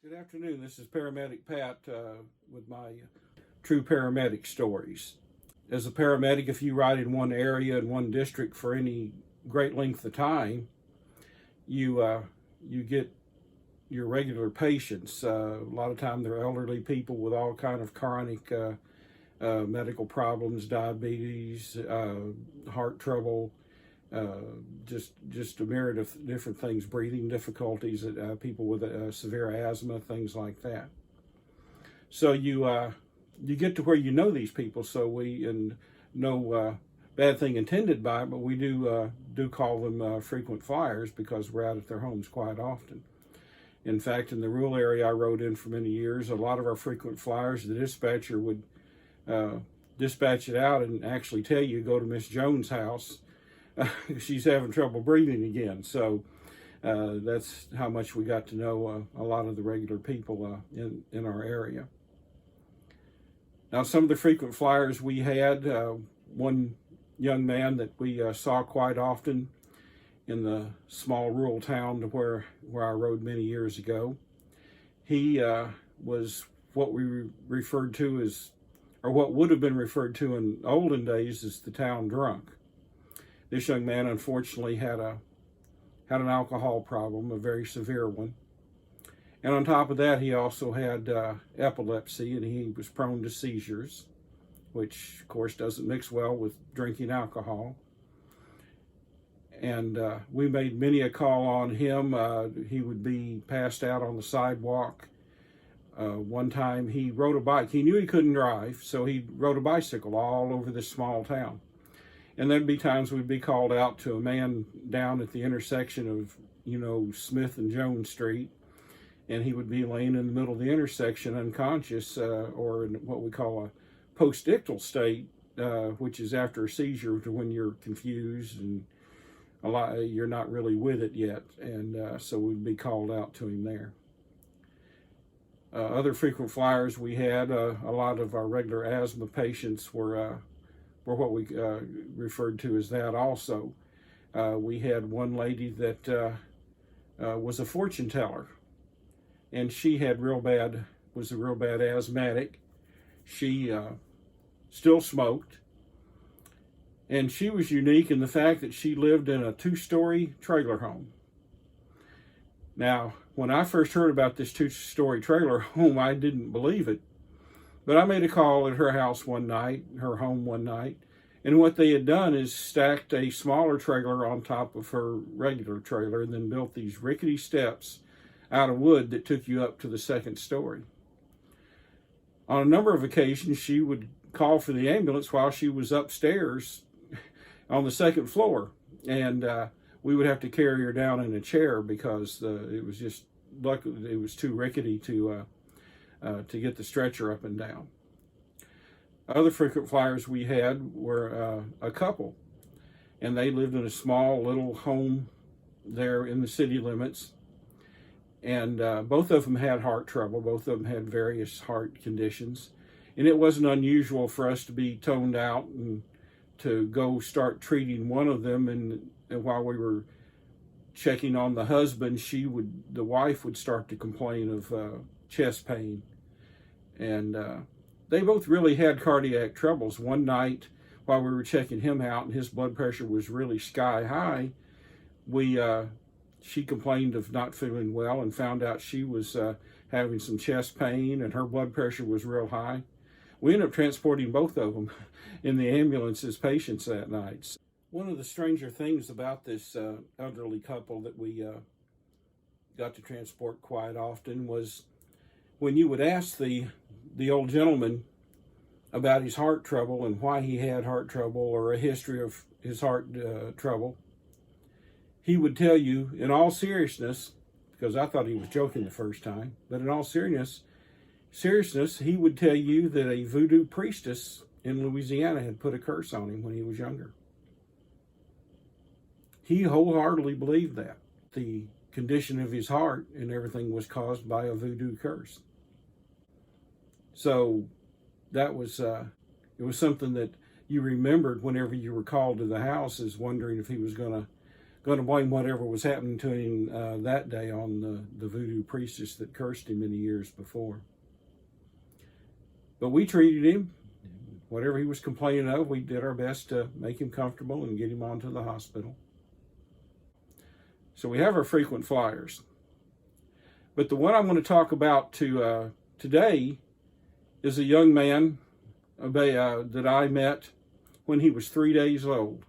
Good afternoon. This is Paramedic Pat with my True Paramedic Stories. As a paramedic, if you ride in one area in one district for any great length of time, you get your regular patients. A lot of time they're elderly people with all kind of chronic medical problems, diabetes, heart trouble, just a myriad of different things, breathing difficulties, people with severe asthma, things like that. So you get to where you know these people. So and no bad thing intended by it, but we do call them frequent flyers because we're out at their homes quite often. In fact, in the rural area I rode in for many years, a lot of our frequent flyers, the dispatcher would dispatch it out and actually tell you, go to Miss Jones' house. She's having trouble breathing again. So that's how much we got to know a lot of the regular people in our area. Now, some of the frequent flyers we had, one young man that we saw quite often in the small rural town where I rode many years ago. He was what we referred to as, or what would have been referred to in olden days as the town drunk. This young man unfortunately had an alcohol problem, a very severe one. And on top of that, he also had epilepsy, and he was prone to seizures, which of course doesn't mix well with drinking alcohol. And we made many a call on him. He would be passed out on the sidewalk. One time he rode a bike. He knew he couldn't drive, so he rode a bicycle all over this small town. And there'd be times we'd be called out to a man down at the intersection of, Smith and Jones Street, and he would be laying in the middle of the intersection unconscious, or in what we call a postictal state, which is after a seizure, to when you're confused and you're not really with it yet, and so we'd be called out to him there. Other frequent flyers we had, a lot of our regular asthma patients were what we referred to as that also. We had one lady that was a fortune teller, and she was a real bad asthmatic. She still smoked, and she was unique in the fact that she lived in a 2-story trailer home. Now, when I first heard about this 2-story trailer home, I didn't believe it. But I made a call at her house one night, her home one night, and what they had done is stacked a smaller trailer on top of her regular trailer and then built these rickety steps out of wood that took you up to the 2nd story. On a number of occasions, she would call for the ambulance while she was upstairs on the 2nd floor, and we would have to carry her down in a chair because it was just luckily it was too rickety to get the stretcher up and down. Other frequent flyers we had were a couple, and they lived in a small little home there in the city limits, and both of them had heart trouble. Both of them had various heart conditions, and it wasn't unusual for us to be toned out and to go start treating one of them, and while we were checking on the husband, the wife would start to complain of chest pain, and they both really had cardiac troubles. One night, while we were checking him out and his blood pressure was really sky high, she complained of not feeling well and found out she was having some chest pain and her blood pressure was real high. We ended up transporting both of them in the ambulance as patients that night. One of the stranger things about this elderly couple that we got to transport quite often was when you would ask the old gentleman about his heart trouble and why he had heart trouble or a history of his heart trouble, he would tell you in all seriousness, because I thought he was joking the first time, but in all seriousness, he would tell you that a voodoo priestess in Louisiana had put a curse on him when he was younger. He wholeheartedly believed that the condition of his heart and everything was caused by a voodoo curse. So that was it was something that you remembered whenever you were called to the house, as wondering if he was going going to blame whatever was happening to him that day on the voodoo priestess that cursed him many years before. But we treated him. Whatever he was complaining of, we did our best to make him comfortable and get him onto the hospital. So we have our frequent flyers. But the one I'm going to talk about today is a young man that I met when he was 3 days old.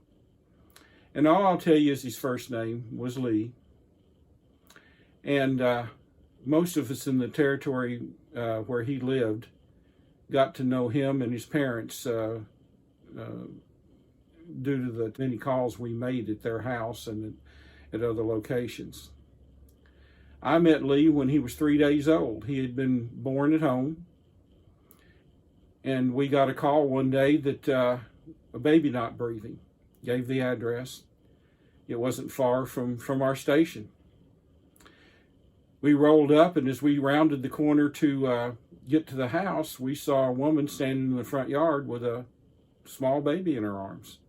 And all I'll tell you is his first name was Lee. And most of us in the territory where he lived got to know him and his parents due to the many calls we made at their house and at other locations. I met Lee when he was 3 days old. He had been born at home. And we got a call one day that a baby not breathing. Gave the address. It wasn't far from our station. We rolled up, and as we rounded the corner to get to the house, we saw a woman standing in the front yard with a small baby in her arms.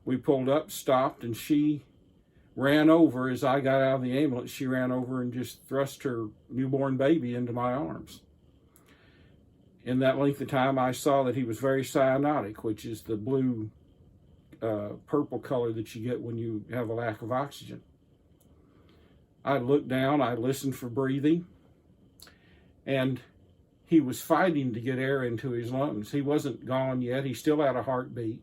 We pulled up, stopped, and she ran over. As I got out of the ambulance, she ran over and just thrust her newborn baby into my arms. In that length of time, I saw that he was very cyanotic, which is the blue, purple color that you get when you have a lack of oxygen. I looked down, I listened for breathing, and he was fighting to get air into his lungs. He wasn't gone yet. He still had a heartbeat.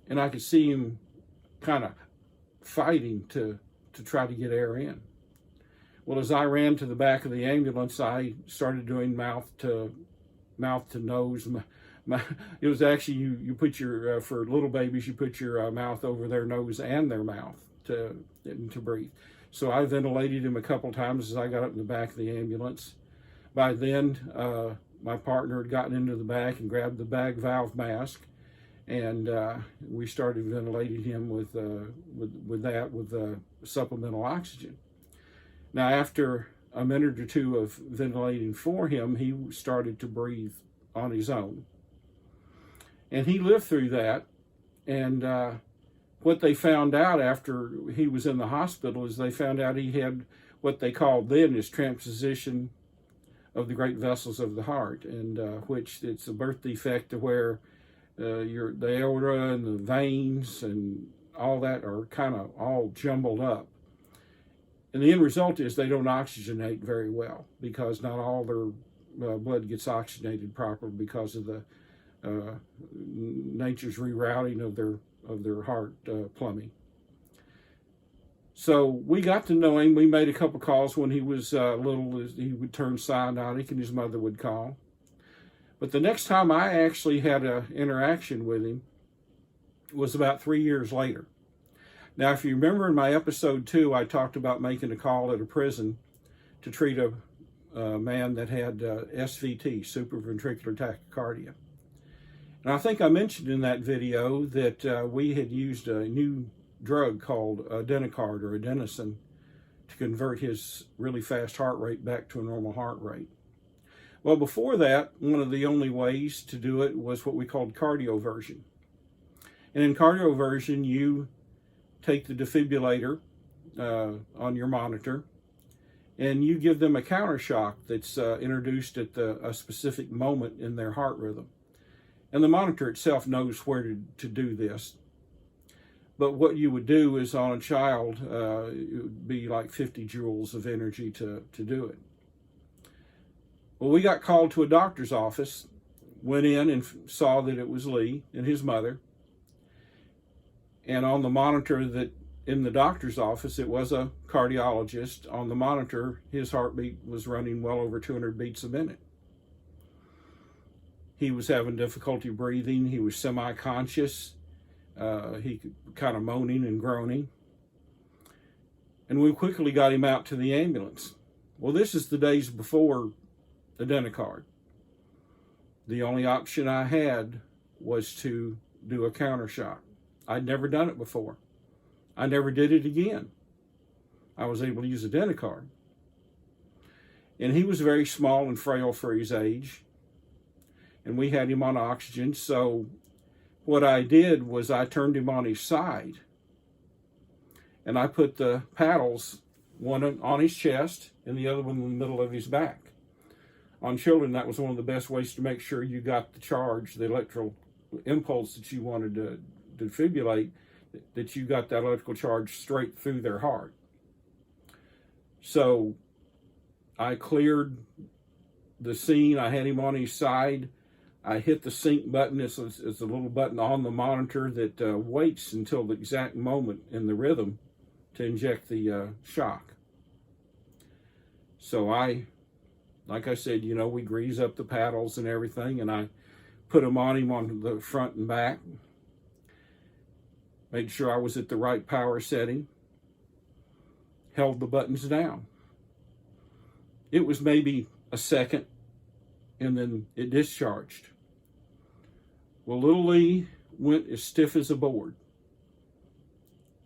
And I could see him kind of fighting to try to get air in. Well, as I ran to the back of the ambulance, I started doing mouth to nose. It was actually, you put your, for little babies, you put your mouth over their nose and their mouth to breathe. So I ventilated him a couple times as I got up in the back of the ambulance. By then, my partner had gotten into the back and grabbed the bag valve mask, and we started ventilating him with supplemental oxygen. Now, after a minute or two of ventilating for him, he started to breathe on his own. And he lived through that. And what they found out after he was in the hospital is they found out he had what they called then is transposition of the great vessels of the heart, and which it's a birth defect to where the aorta and the veins and all that are kind of all jumbled up. And the end result is they don't oxygenate very well because not all their blood gets oxygenated properly because of the nature's rerouting of their heart plumbing. So we got to know him. We made a couple calls when he was little. He would turn cyanotic and his mother would call. But the next time I actually had an interaction with him was about 3 years later. Now, if you remember in my episode 2, I talked about making a call at a prison to treat a man that had SVT, supraventricular tachycardia. And I think I mentioned in that video that we had used a new drug called adenosine or adenosine to convert his really fast heart rate back to a normal heart rate. Well, before that, one of the only ways to do it was what we called cardioversion. And in cardioversion, you take the defibrillator on your monitor, and you give them a counter shock that's introduced at a specific moment in their heart rhythm. And the monitor itself knows where to do this. But what you would do is on a child, it would be like 50 joules of energy to do it. Well, we got called to a doctor's office, went in and saw that it was Lee and his mother. And on the monitor that in the doctor's office, it was a cardiologist. On the monitor, his heartbeat was running well over 200 beats a minute. He was having difficulty breathing. He was semi-conscious. He kind of moaning and groaning. And we quickly got him out to the ambulance. Well, this is the days before the adenosine. The only option I had was to do a counter shock. I'd never done it before. I never did it again. I was able to use a adenosine. And he was very small and frail for his age. And we had him on oxygen. So what I did was I turned him on his side. and I put the paddles, one on his chest and the other one in the middle of his back. On children, that was one of the best ways to make sure you got the charge, the electrical impulse that you wanted to defibrillate, that you got that electrical charge straight through their heart. So I cleared the scene. I had him on his side. I hit the sync button. It's a little button on the monitor that waits until the exact moment in the rhythm to inject the shock. So like I said, we grease up the paddles and everything, and I put them on him on the front and back. Made sure I was at the right power setting. Held the buttons down. It was maybe a second, and then it discharged. Well, little Lee went as stiff as a board.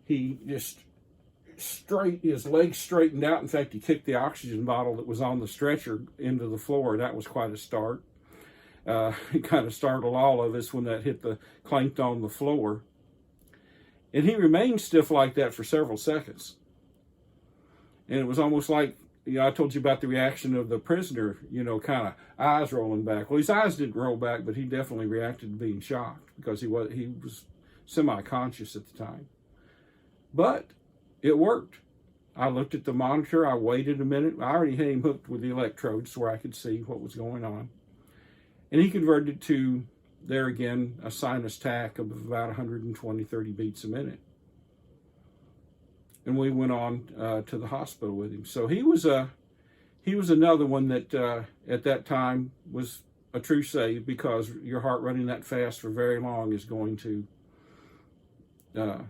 He just his legs straightened out. In fact, he kicked the oxygen bottle that was on the stretcher into the floor. That was quite a start. It kind of startled all of us when that clanked on the floor. And he remained stiff like that for several seconds. And it was almost like, I told you about the reaction of the prisoner, kind of eyes rolling back. Well, his eyes didn't roll back, but he definitely reacted to being shocked because he was semi-conscious at the time. But it worked. I looked at the monitor. I waited a minute. I already had him hooked with the electrodes where I could see what was going on. And he converted to, there again, a sinus tach of about 120, 30 beats a minute. And we went on to the hospital with him. So he was another one that at that time was a true save, because your heart running that fast for very long is going to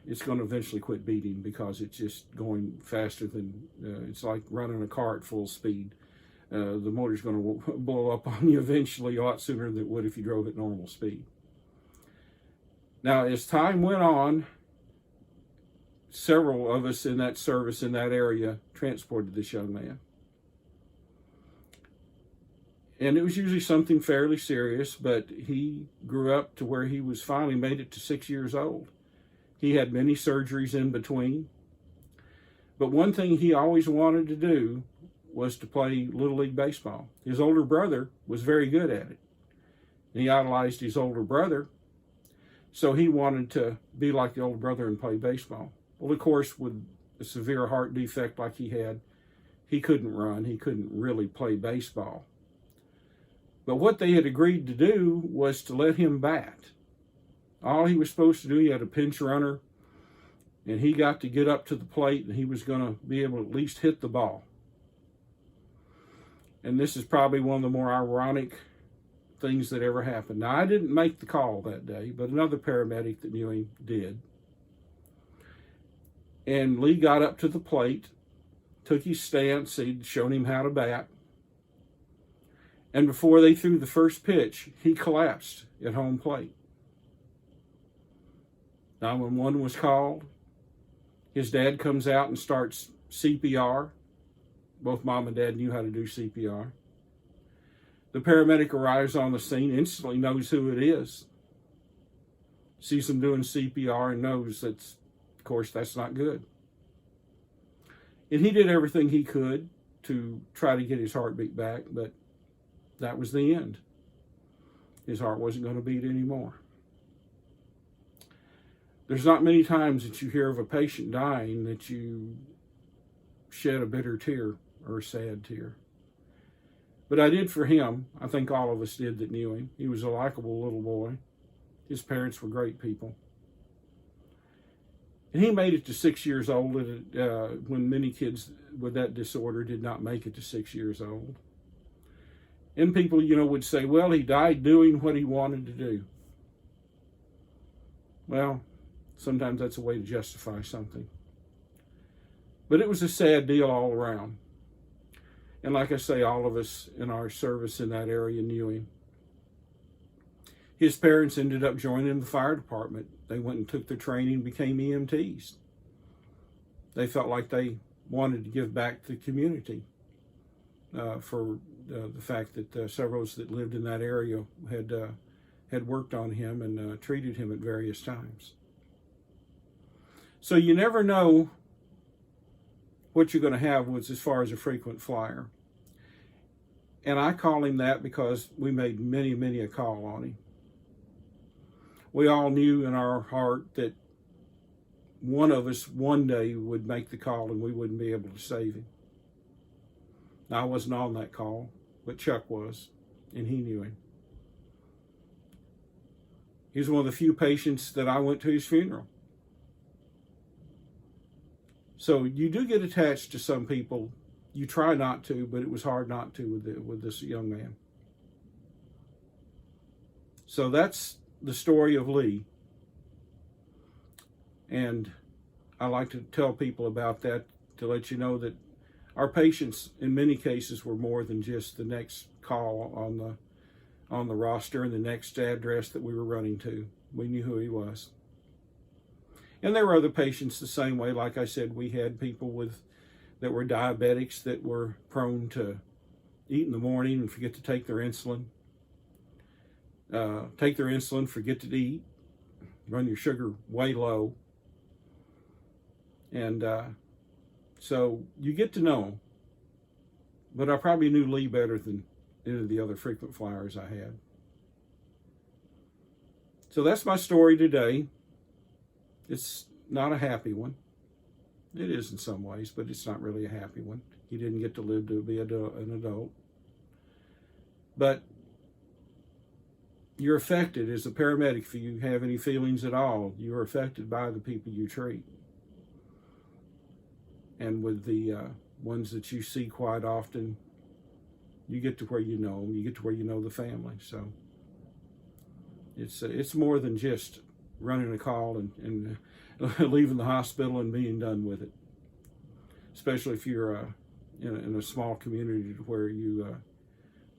it's going to eventually quit beating, because it's just going faster than it's like running a car at full speed. The motor's going to blow up on you eventually a lot sooner than it would if you drove at normal speed. Now, as time went on, several of us in that service in that area transported this young man. And it was usually something fairly serious, but he grew up to where he was finally made it to 6 years old. He had many surgeries in between. But one thing he always wanted to do was to play Little League baseball. His older brother was very good at it. And he idolized his older brother, so he wanted to be like the older brother and play baseball. Well, of course, with a severe heart defect like he had, he couldn't run. He couldn't really play baseball. But what they had agreed to do was to let him bat. All he was supposed to do, he had a pinch runner, and he got to get up to the plate, and he was going to be able to at least hit the ball. And this is probably one of the more ironic things that ever happened. Now, I didn't make the call that day, but another paramedic that knew him did. And Lee got up to the plate, took his stance, he'd shown him how to bat. And before they threw the first pitch, he collapsed at home plate. 911 was called. His dad comes out and starts CPR. Both mom and dad knew how to do CPR. The paramedic arrives on the scene, instantly knows who it is. Sees him doing CPR and knows that's, of course, that's not good. And he did everything he could to try to get his heartbeat back, but that was the end. His heart wasn't going to beat anymore. There's not many times that you hear of a patient dying that you shed a bitter tear or a sad tear. But I did for him. I think all of us did that knew him. He was a likable little boy. His parents were great people. And he made it to 6 years old when many kids with that disorder did not make it to 6 years old. And people, would say, well, he died doing what he wanted to do. Well, sometimes that's a way to justify something. But it was a sad deal all around. And like I say, all of us in our service in that area knew him. His parents ended up joining the fire department. They went and took their training, became EMTs. They felt like they wanted to give back to the community for the fact that several of us that lived in that area had worked on him and treated him at various times. So you never know what you're going to have was as far as a frequent flyer. And I call him that because we made many, many a call on him. We all knew in our heart that one of us one day would make the call and we wouldn't be able to save him. Now, I wasn't on that call, but Chuck was, and he knew him. He was one of the few patients that I went to his funeral. So you do get attached to some people. You try not to, but it was hard not to with this young man. So that's the story of Lee. And I like to tell people about that to let you know that our patients, in many cases, were more than just the next call on the roster and the next address that we were running to. We knew who he was. And there were other patients the same way. Like I said, we had people that were diabetics that were prone to eat in the morning and forget to take their insulin. Take their insulin, forget to eat, run your sugar way low. And so you get to know him. But I probably knew Lee better than any of the other frequent flyers I had. So that's my story today. It's not a happy one. It is in some ways, but it's not really a happy one. He didn't get to live to be an adult. But you're affected as a paramedic. If you have any feelings at all, you're affected by the people you treat. And with the ones that you see quite often, you get to where you know them. You get to where you know the family. So it's more than just running a call and leaving the hospital and being done with it. Especially if you're in a small community where you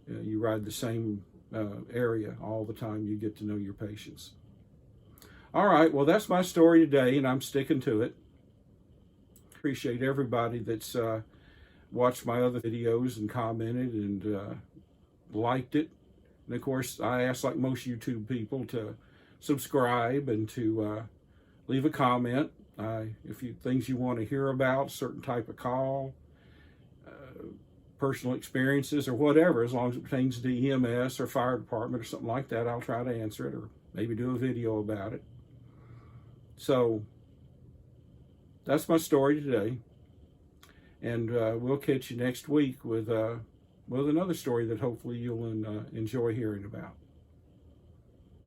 ride the same area all the time. You get to know your patients. All right, well, that's my story today, and I'm sticking to it. Appreciate everybody that's watched my other videos and commented and liked it. And of course, I ask, like most YouTube people, to subscribe and to leave a comment. If you things you want to hear about, certain type of call, personal experiences, or whatever, as long as it pertains to EMS or fire department or something like that, I'll try to answer it or maybe do a video about it. So that's my story today, and we'll catch you next week with another story that hopefully you'll enjoy hearing about.